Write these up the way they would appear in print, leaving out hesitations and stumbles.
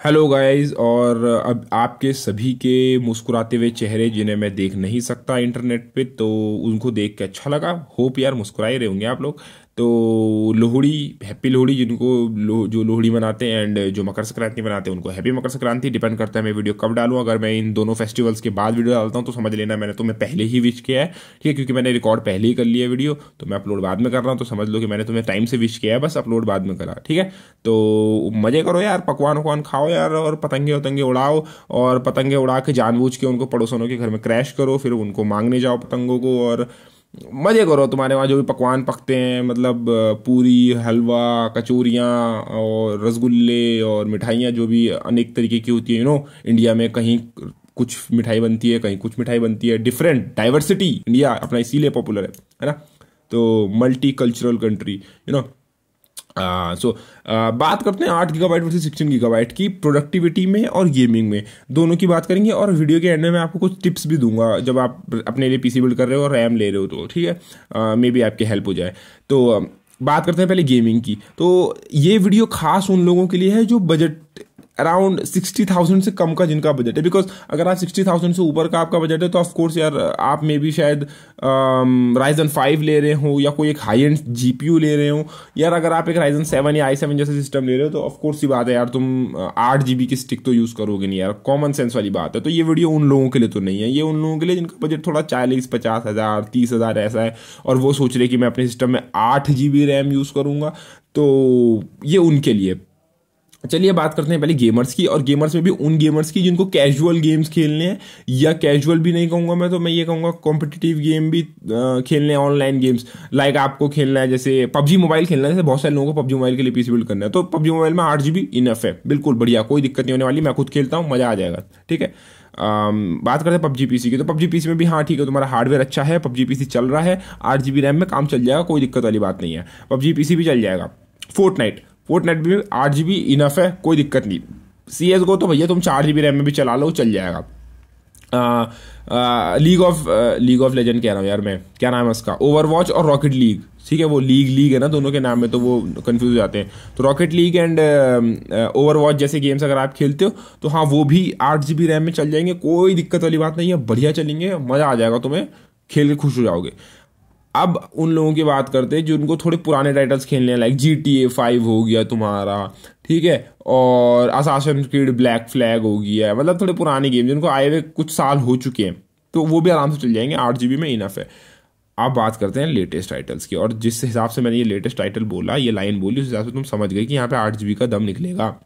Hello guys. और अब आपके सभी के मुस्कुराते हुए चेहरे जिन्हें मैं देख नहीं सकता इंटरनेट पे, तो उनको देख के अच्छा लगा। होप यार मुस्कुरा ही रहे होंगे आप लोग। तो लोहड़ी, हैप्पी लोहड़ी जिनको जो लोहड़ी मनाते हैं एंड जो मकर संक्रांति मनाते हैं उनको हैप्पी मकर संक्रांति। डिपेंड करता है मैं वीडियो कब डालूं। अगर मैं इन दोनों फेस्टिवल्स के बाद वीडियो डालता हूं तो समझ लेना मैंने तुम्हें पहले ही विश किया है, ठीक है, क्योंकि मैंने रिकॉर्ड पहले ही कर लिया वीडियो, तो मैं अपलोड बाद में कर रहा हूँ। तो समझ लो कि मैंने तुम्हें टाइम से विश किया है, बस अपलोड बाद में करा, ठीक है। तो मजे करो यार, पकवान वकवान खाओ यार, और पतंगे वतंगे उड़ाओ। और पतंगे उड़ा के जानबूझ के उनको पड़ोसनों के घर में क्रैश करो, फिर उनको मांगने जाओ पतंगों को, और मजे करो। तुम्हारे वहाँ जो भी पकवान पकते हैं, मतलब पूरी, हलवा, कचौरियाँ और रसगुल्ले और मिठाइयाँ जो भी अनेक तरीके की होती है, इंडिया में कहीं कुछ मिठाई बनती है, कहीं कुछ मिठाई बनती है। डिफरेंट डाइवर्सिटी इंडिया अपना इसीलिए पॉपुलर है ना। तो मल्टी कल्चरल कंट्री, सो बात करते हैं 8 GB वर्सेस 16 GB की प्रोडक्टिविटी में और गेमिंग में, दोनों की बात करेंगे। और वीडियो के एंड में मैं आपको कुछ टिप्स भी दूंगा जब आप अपने लिए पीसी बिल्ड कर रहे हो और रैम ले रहे हो, तो ठीक है, मे बी आपकी हेल्प हो जाए। तो बात करते हैं पहले गेमिंग की। तो ये वीडियो खास उन लोगों के लिए है जो बजट अराउंड 60,000 से कम का जिनका बजट है। बिकॉज अगर आप 60,000 से ऊपर का आपका बजट है तो ऑफकोर्स यार आप में भी शायद Ryzen 5 ले रहे हो या कोई एक हाई एंड GPU ले रहे हो। यार अगर आप एक Ryzen 7 या i7 जैसे सिस्टम ले रहे हो तो ऑफकोर्स सी बात है यार, तुम 8 GB की स्टिक तो यूज़ करोगे नहीं यार, कॉमन सेंस वाली बात है। तो ये वीडियो उन लोगों के लिए तो नहीं है, ये उन लोगों के लिए जिनका बजट थोड़ा 40-50 हज़ार 30 हज़ार ऐसा है, और वो सोच रहे कि मैं अपने सिस्टम में 8 GB रैम यूज़ करूँगा, तो ये उनके लिए। चलिए बात करते हैं पहले गेमर्स की, और गेमर्स में भी उन गेमर्स की जिनको कैजुअल गेम्स खेलने हैं, या कैजुअल भी नहीं कहूँगा मैं, तो मैं ये कहूँगा कॉम्पिटिटिव गेम भी खेलने हैं, ऑनलाइन गेम्स। लाइक आपको खेलना है जैसे पबजी मोबाइल खेलना है, जैसे बहुत सारे लोगों को पबजी मोबाइल के लिए पीसी बिल्ड करना है, तो पबजी मोबाइल में 8 GB इनफ है, बिल्कुल बढ़िया, कोई दिक्कत नहीं होने वाली। मैं खुद खेलता हूँ, मजा आ जाएगा, ठीक है। बात करते हैं पबजी पीसी की, तो पबजी पीसी में भी हाँ ठीक है, तुम्हारा हार्डवेयर अच्छा है, पबजी पीसी चल रहा है, 8 GB रैम में काम चल जाएगा, कोई दिक्कत वाली बात नहीं है, पबजी पीसी भी चल जाएगा। फोर्टनाइट भी 8 GB इनफ है, कोई दिक्कत नहीं। CSGO तो भैया तुम 4 GB रैम में भी चला लो, चल जाएगा। लीग ऑफ लेजेंड कह रहा हूँ यार मैं, क्या नाम है उसका, ओवरवॉच और रॉकेट लीग, ठीक है, वो लीग है ना दोनों के नाम में, तो वो कंफ्यूज हो जाते हैं। तो रॉकेट लीग एंड ओवरवॉच जैसे गेम्स अगर आप खेलते हो तो हाँ वो भी 8 GB रैम में चल जाएंगे, कोई दिक्कत वाली बात नहीं है, बढ़िया चलेंगे, मज़ा आ जाएगा, तुम्हें खेल के खुश हो जाओगे। अब उन लोगों की बात करते हैं जिनको थोड़े पुराने टाइटल्स खेलने हैं, लाइक GTA 5 हो गया तुम्हारा, ठीक है, और असासिन क्रीड ब्लैक फ्लैग हो गया, मतलब थोड़े पुराने गेम जिनको आए हुए कुछ साल हो चुके हैं, तो वो भी आराम से चल जाएंगे, 8 GB में इनफ है। अब बात करते हैं लेटेस्ट टाइटल्स की, और जिस हिसाब से मैंने ये लेटेस्ट टाइटल बोला, ये लाइन बोली, उस हिसाब से तुम समझ गए कि यहाँ पे 8 GB का दम निकलेगा।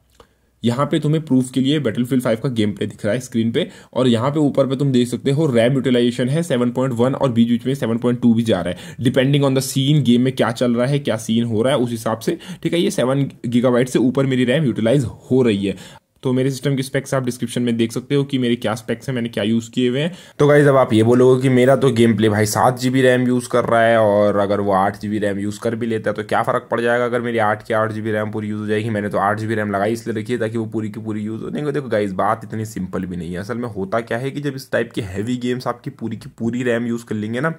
यहाँ पे तुम्हें प्रूफ के लिए बैटलफील्ड 5 का गेम प्ले दिख रहा है स्क्रीन पे, और यहाँ पे ऊपर पे तुम देख सकते हो रैम यूटिलाइजेशन है 7.1 और बीच बीच में 7.2 भी जा रहा है, depending on the scene, game में क्या चल रहा है, क्या सीन हो रहा है, उस हिसाब से, ठीक है। ये 7 GB से ऊपर मेरी रैम यूटिलाइज हो रही है। तो मेरे सिस्टम की स्पेक्स आप डिस्क्रिप्शन में देख सकते हो कि मेरे क्या स्पेक्स हैं, मैंने क्या यूज़ किए हुए हैं। तो गाइस अब आप ये बोलोगे कि मेरा तो गेम प्ले भाई 7 GB रैम यूज़ कर रहा है, और अगर वो 8 GB रैम यूज़ कर भी लेता है तो क्या फ़र्क पड़ जाएगा अगर मेरी 8 GB रैम पूरी यूज़ हो जाएगी। मैंने तो 8 GB रैम लगाई इसलिए रखी है ताकि वो पूरी की पूरी यूज़ हो। नहीं देखो गाइस, बात इतनी सिंपल भी नहीं है। असल में होता क्या है कि जब इस टाइप के हैवी गेम्स आपकी पूरी की पूरी रैम यूज़ कर लेंगे ना,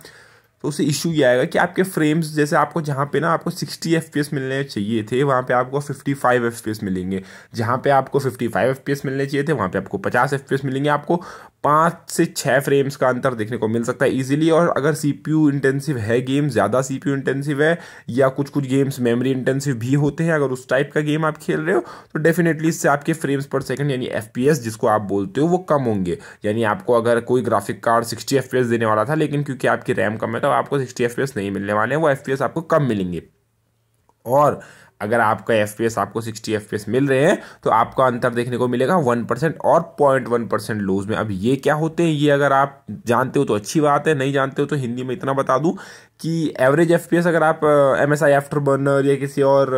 तो उससे इशू ये आएगा कि आपके फ्रेम्स, जैसे आपको जहाँ पे ना आपको 60 FPS मिलने चाहिए थे, वहाँ पे आपको 55 FPS मिलेंगे। जहाँ पे आपको 55 FPS मिलने चाहिए थे, वहाँ पे आपको 50 FPS मिलेंगे। आपको 5 से 6 फ्रेम्स का अंतर देखने को मिल सकता है इजीली। और अगर CPU इंटेंसिव है गेम, ज़्यादा CPU इंटेंसिव है, या कुछ गेम्स मेमोरी इंटेंसिव भी होते हैं, अगर उस टाइप का गेम आप खेल रहे हो तो डेफिनेटली इससे आपके फ्रेम्स पर सेकंड यानी FPS जिसको आप बोलते हो वो कम होंगे। यानी आपको अगर कोई ग्राफिक कार्ड 60 FPS देने वाला था, लेकिन क्योंकि आपकी रैम कम है तो आपको 60 FPS नहीं मिलने वाले हैं, वो FPS आपको कम मिलेंगे। और अगर आपका FPS आपको 60 FPS मिल रहे हैं तो आपका अंतर देखने को मिलेगा 1% और 0.1% लॉस में। अब ये क्या होते हैं, ये अगर आप जानते हो तो अच्छी बात है, नहीं जानते हो तो हिंदी में इतना बता दूं कि एवरेज FPS अगर आप MSI आफ्टरबर्नर या किसी और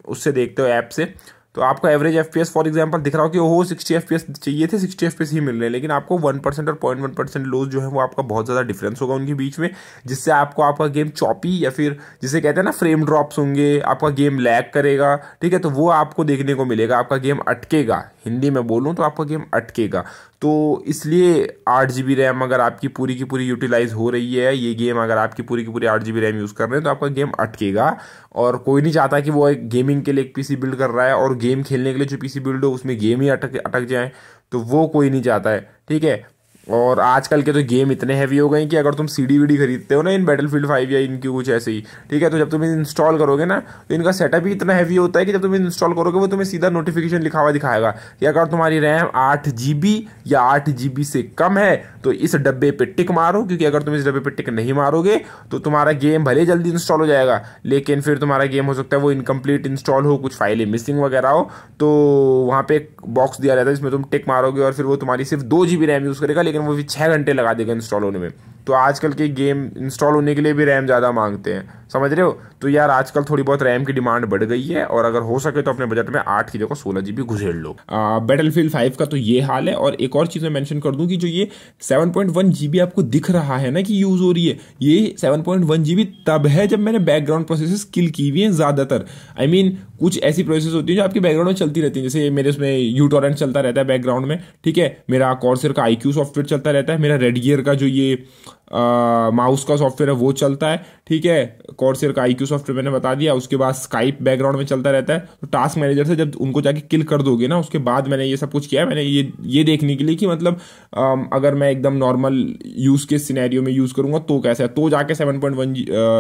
उससे देखते हो ऐप से, तो आपको एवरेज FPS फॉर एग्जांपल दिख रहा हो कि वो 60 FPS चाहिए थे, 60 FPS ही मिल रहे हैं, लेकिन आपको 1% और 0.1% लॉस जो है वो आपका बहुत ज़्यादा डिफरेंस होगा उनके बीच में, जिससे आपको आपका गेम चॉपी, या फिर जिसे कहते हैं ना फ्रेम ड्रॉप्स होंगे, आपका गेम लैग करेगा, ठीक है, तो वो आपको देखने को मिलेगा, आपका गेम अटकेगा। हिंदी में बोलूँ तो आपका गेम अटकेगा। तो इसलिए 8 GB रैम अगर आपकी पूरी की पूरी यूटिलाइज हो रही है, ये गेम अगर आपकी पूरी की पूरी 8 GB रैम यूज़ कर रहे हैं तो आपका गेम अटकेगा। और कोई नहीं चाहता कि वो एक गेमिंग के लिए एक पीसी बिल्ड कर रहा है और गेम खेलने के लिए जो पीसी बिल्ड हो उसमें गेम ही अटक अटक जाए, तो वो कोई नहीं चाहता है, ठीक है। और आजकल के तो गेम इतने हैवी हो गए कि अगर तुम सीडी वीडी खरीदते हो ना इन बैटलफील्ड 5 या इनकी कुछ ऐसे ही, ठीक है, तो जब तुम इंस्टॉल करोगे ना तो इनका सेटअप ही इतना हैवी होता है कि जब तुम इंस्टॉल करोगे वो तुम्हें सीधा नोटिफिकेशन लिखा हुआ दिखाएगा कि अगर तुम्हारी रैम 8 GB या 8 GB से कम है तो इस डब्बे पे टिक मारो, क्योंकि अगर तुम इस डब्बे पे टिक नहीं मारोगे तो तुम्हारा गेम भले जल्दी इंस्टॉल हो जाएगा लेकिन फिर तुम्हारा गेम हो सकता है वो इनकम्प्लीट इंस्टॉल हो, कुछ फाइलें मिसिंग वगैरह हो, तो वहाँ पे एक बॉक्स दिया रहता है जिसमें तुम टिक मारोगे और फिर वो तुम्हारी सिर्फ 2 GB रैम यूज़ करेगा, लेकिन वो भी 6 घंटे लगा देगा इंस्टॉल होने में। तो आजकल के गेम इंस्टॉल होने के लिए भी रैम ज़्यादा मांगते हैं, समझ रहे हो। तो यार आजकल थोड़ी बहुत रैम की डिमांड बढ़ गई है, और अगर हो सके तो अपने बजट में 8 की जगह 16 GB घुसेड़ लो। बैटलफील्ड 5 का तो ये हाल है। और एक और चीज़ मैं मेंशन कर दूं कि जो ये 7.1 GB आपको दिख रहा है ना कि यूज़ हो रही है, ये 7.1 GB तब है जब मैंने बैकग्राउंड प्रोसेसेस किल की हुई हैं ज़्यादातर। आई मीन कुछ ऐसी प्रोसेस होती है जो आपके बैकग्राउंड में चलती रहती है, जैसे मेरे उसमें यूटोरेंट चलता रहता है बैकग्राउंड में, ठीक है, मेरा कॉर्सर का IQ सॉफ्टवेयर चलता रहता है, मेरा रेडगियर का जो ये माउस का सॉफ्टवेयर है वो चलता है, ठीक है, कॉर्सर का IQ सॉफ्टवेयर मैंने बता दिया। उसके बाद स्काइप बैकग्राउंड में चलता रहता है। तो टास्क मैनेजर से जब उनको जाके किल कर दोगे ना उसके बाद मैंने ये सब कुछ किया है, मैंने ये देखने के लिए कि मतलब अगर मैं एकदम नॉर्मल यूज के सिनेरियो में यूज करूंगा तो कैसा है, तो जाके 7.1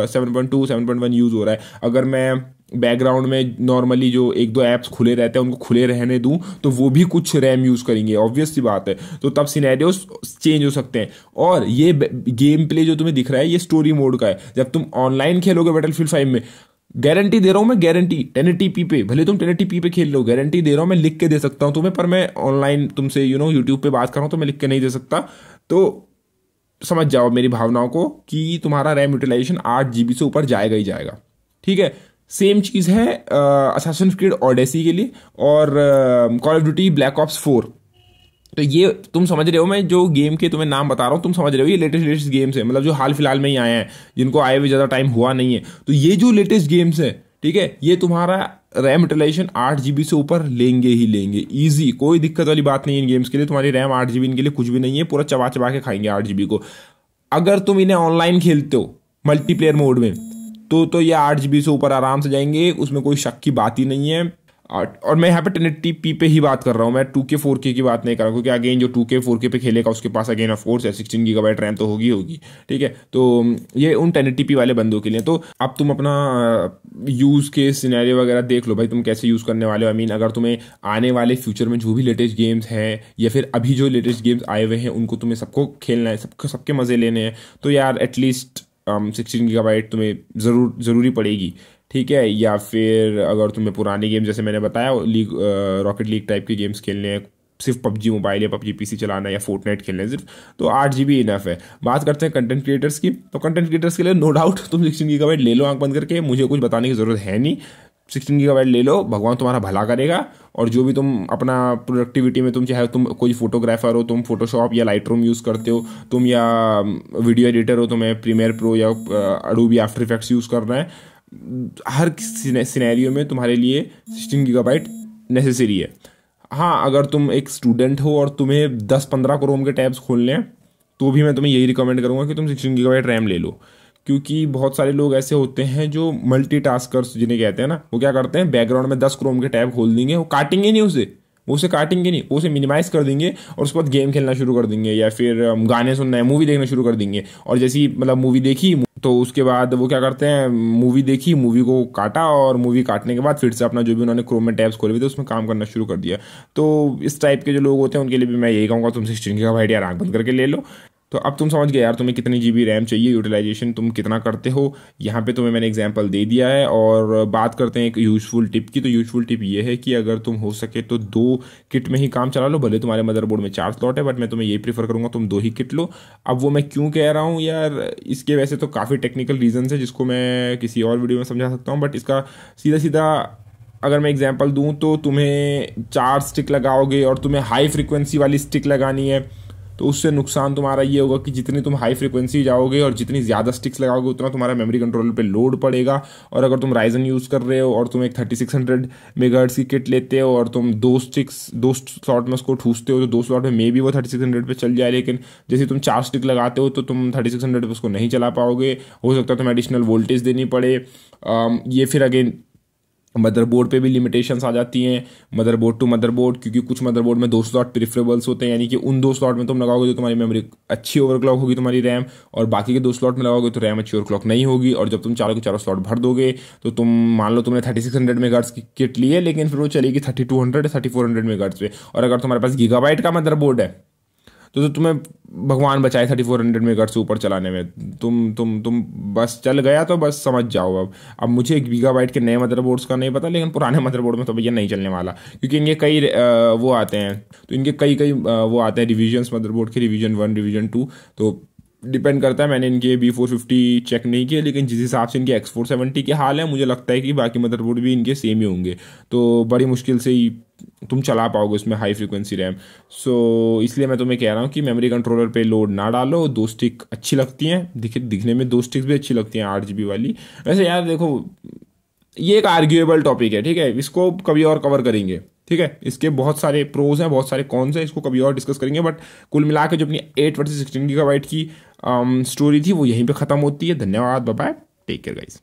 7.2 7.1 यूज हो रहा है। अगर मैं बैकग्राउंड में नॉर्मली जो एक दो ऐप्स खुले रहते हैं उनको खुले रहने दूं तो वो भी कुछ रैम यूज करेंगे, ऑब्वियस सी बात है। तो तब सिनेरियोस चेंज हो सकते हैं। और ये गेम प्ले जो तुम्हें दिख रहा है ये स्टोरी मोड का है। जब तुम ऑनलाइन खेलोगे बैटलफील्ड 5 में, गारंटी दे रहा हूं मैं, गारंटी 1080p पे, भले तुम 1080p पे खेल लो, गारंटी दे रहा हूं मैं, लिख के दे सकता हूं तुम्हें, पर मैं ऑनलाइन तुमसे यूट्यूब पे बात कर रहा हूं तो मैं लिख के नहीं दे सकता। तो समझ जाओ मेरी भावनाओं को कि तुम्हारा रैम यूटिलाइजेशन 8 GB से ऊपर जाएगा ही जाएगा, ठीक है। सेम चीज़ है असैसिन्स क्रीड ओडेसी के लिए और call of duty black ops 4। तो ये तुम समझ रहे हो, मैं जो गेम के तुम्हें नाम बता रहा हूँ तुम समझ रहे हो, ये लेटेस्ट गेम्स है, मतलब जो हाल फिलहाल में ही आए हैं, जिनको आए हुए ज़्यादा टाइम हुआ नहीं है। तो ये जो लेटेस्ट गेम्स है, ठीक है, ये तुम्हारा रैम यूटिलाइजेशन 8 GB से ऊपर लेंगे ही लेंगे, ईजी, कोई दिक्कत वाली बात नहीं है इन गेम्स के लिए। तुम्हारी रैम 8 GB इनके लिए कुछ भी नहीं है, पूरा चबा चबा के खाएंगे 8 GB को। अगर तुम इन्हें ऑनलाइन खेलते हो मल्टीप्लेयर मोड में तो ये 8 GB से ऊपर आराम से जाएंगे, उसमें कोई शक की बात ही नहीं है। और मैं यहाँ पे 1080p पे ही बात कर रहा हूँ, मैं 2K 4K की बात नहीं कर रहा हूँ, क्योंकि अगेन जो 2K 4K पे खेलेगा उसके पास अगेन ऑफ कोर्स है 16 GB रैम तो होगी, ठीक है। तो ये उन 1080p वाले बंदों के लिए। तो अब तुम अपना यूज़ के सिनेरियो वगैरह देख लो भाई, तुम कैसे यूज़ करने वाले हो। आई मीन अगर तुम्हें आने वाले फ्यूचर में जो भी लेटेस्ट गेम्स हैं या फिर अभी जो लेटेस्ट गेम्स आए हुए हैं उनको तुम्हें सबको खेलना है, सबके मज़े लेने हैं, तो यार एटलीस्ट 16 GB तुम्हें ज़रूरी पड़ेगी, ठीक है। या फिर अगर तुम्हें पुराने गेम जैसे मैंने बताया रॉकेट लीग टाइप के गेम्स खेलने हैं, सिर्फ PUBG मोबाइल या PUBG PC चलाना है या फोर्टनाइट खेलना है सिर्फ, तो 8 GB इनफ है। बात करते हैं कंटेंट क्रिएटर्स की, तो कंटेंट क्रिएटर्स के लिए नो डाउट तुम 16 GB ले लो आंख बंद करके, मुझे कुछ बताने की ज़रूरत है नहीं। 16 GB ले लो, भगवान तुम्हारा भला करेगा। और जो भी तुम अपना प्रोडक्टिविटी में, तुम चाहे तुम कोई फोटोग्राफर हो, तुम फोटोशॉप या लाइटरूम यूज़ करते हो, तुम या वीडियो एडिटर हो, तुम्हें प्रीमियर प्रो या अडोबी आफ्टर इफेक्ट्स यूज़ करना है, हर सिनेरियो में तुम्हारे लिए 16 GB नेसेसरी है। हाँ, अगर तुम एक स्टूडेंट हो और तुम्हें 10-15 क्रोम के टैब्स खोलने हैं तो भी मैं तुम्हें यही रिकमेंड करूँगा कि तुम 16 GB रैम ले लो, क्योंकि बहुत सारे लोग ऐसे होते हैं जो मल्टीटास्कर्स जिन्हें कहते हैं ना, वो क्या करते हैं बैकग्राउंड में 10 क्रोम के टैब खोल देंगे, वो काटेंगे नहीं उसे काटेंगे नहीं, उसे मिनिमाइज कर देंगे और उसके बाद गेम खेलना शुरू कर देंगे या फिर गाने सुनना है, मूवी देखना शुरू कर देंगे। और जैसी मतलब मूवी देखी तो उसके बाद वो क्या करते हैं, मूवी देखी, मूवी को काटा और मूवी काटने के बाद फिर से अपना जो भी उन्होंने क्रोम में टैब्स खोले हुए थे उसमें काम करना शुरू कर दिया। तो इस टाइप के जो लोग होते हैं उनके लिए भी मैं यही कहूँगा तुम 16 GB आंख बंद करके ले लो। तो अब तुम समझ गए यार तुम्हें कितनी GB रैम चाहिए, यूटिलाइजेशन तुम कितना करते हो, यहाँ पे तुम्हें मैंने एग्जांपल दे दिया है। और बात करते हैं एक यूजफुल टिप की, तो यूजफुल टिप ये है कि अगर तुम हो सके तो 2 किट में ही काम चला लो, भले तुम्हारे मदरबोर्ड में 4 स्लॉट है, बट मैं तुम्हें यही प्रीफर करूँगा तुम 2 ही किट लो। अब वो मैं क्यों कह रहा हूँ यार, इसके वैसे तो काफ़ी टेक्निकल रीजन है जिसको मैं किसी और वीडियो में समझा सकता हूँ, बट इसका सीधा सीधा अगर मैं एग्जाम्पल दूँ तो तुम्हें 4 स्टिक लगाओगे और तुम्हें हाई फ्रिक्वेंसी वाली स्टिक लगानी है, तो उससे नुकसान तुम्हारा ये होगा कि जितनी तुम हाई फ्रिक्वेंसी जाओगे और जितनी ज़्यादा स्टिक्स लगाओगे उतना तुम्हारा मेमोरी कंट्रोलर पे लोड पड़ेगा। और अगर तुम राइजन यूज़ कर रहे हो और तुम एक 3600 मेगाहर्ट्ज़ की किट लेते हो और तुम 2 स्लॉट में उसको ठूसते हो, तो 2 स्लॉट में मे बी वो 3600 पे चल जाए, लेकिन जैसे तुम 4 स्टिक लगाते हो तो तुम 3600 पे उसको नहीं चला पाओगे, हो सकता है तुम्हें एडिशनल वोल्टेज देनी पड़े। ये फिर अगेन मदरबोर्ड पे भी लिमिटेशंस आ जाती हैं, मदरबोर्ड टू मदरबोर्ड, क्योंकि कुछ मदरबोर्ड में 2 स्लॉट प्रिफरेबल्स होते हैं, यानी कि उन 2 स्लॉट में तुम लगाओगे तो तुम्हारी मेमोरी अच्छी ओवरक्लॉक होगी तुम्हारी रैम, और बाकी के 2 स्लॉट में लगाओगे तो रैम अच्छी ओवरक्लॉक नहीं होगी। और जब तुम चारों के चारों स्लॉट भर दोगे तो तुम मान लो तुमने 3600 मेगाहर्ट्ज़ की किट ली है, लेकिन फिर वो चलेगी 3200 या 3400 मेगाहर्ट्ज़ पे। और अगर तुम्हारे पास गीगाबाइट का मदरबोर्ड है तो तुम्हें भगवान बचाए 3400 मेगाहर्ट्ज़ से ऊपर चलाने में, तुम बस चल गया तो बस समझ जाओ। अब मुझे 1 गीगाबाइट के नए मदरबोर्ड्स का नहीं पता, लेकिन पुराने मदरबोर्ड में तो भैया नहीं चलने वाला, क्योंकि इनके कई वो आते हैं, तो इनके कई वो आते हैं रिविजन्स मदरबोर्ड के, रिवीजन 1 रिवीजन 2, तो डिपेंड करता है। मैंने इनके B450 चेक नहीं किए, लेकिन जिस हिसाब से इनके X470 के हाल है, मुझे लगता है कि बाकी मदरबोर्ड भी इनके सेम ही होंगे, तो बड़ी मुश्किल से ही तुम चला पाओगे उसमें हाई फ्रीक्वेंसी रैम। सो इसलिए मैं तुम्हें कह रहा हूँ कि मेमोरी कंट्रोलर पे लोड ना डालो। 2 स्टिक अच्छी लगती हैं, दिखने में 2 स्टिक्स भी अच्छी लगती हैं 8 GB वाली। वैसे यार देखो, ये एक आर्ग्यूएबल टॉपिक है, ठीक है, इसको कभी और कवर करेंगे, ठीक है, इसके बहुत सारे प्रोज हैं, बहुत सारे कॉन्स हैं, इसको कभी और डिस्कस करेंगे। बट कुल मिला के जो अपनी 8 वर्सेस 16 GB की स्टोरी थी वो यहीं पे ख़त्म होती है। धन्यवाद, bye bye, take care guys.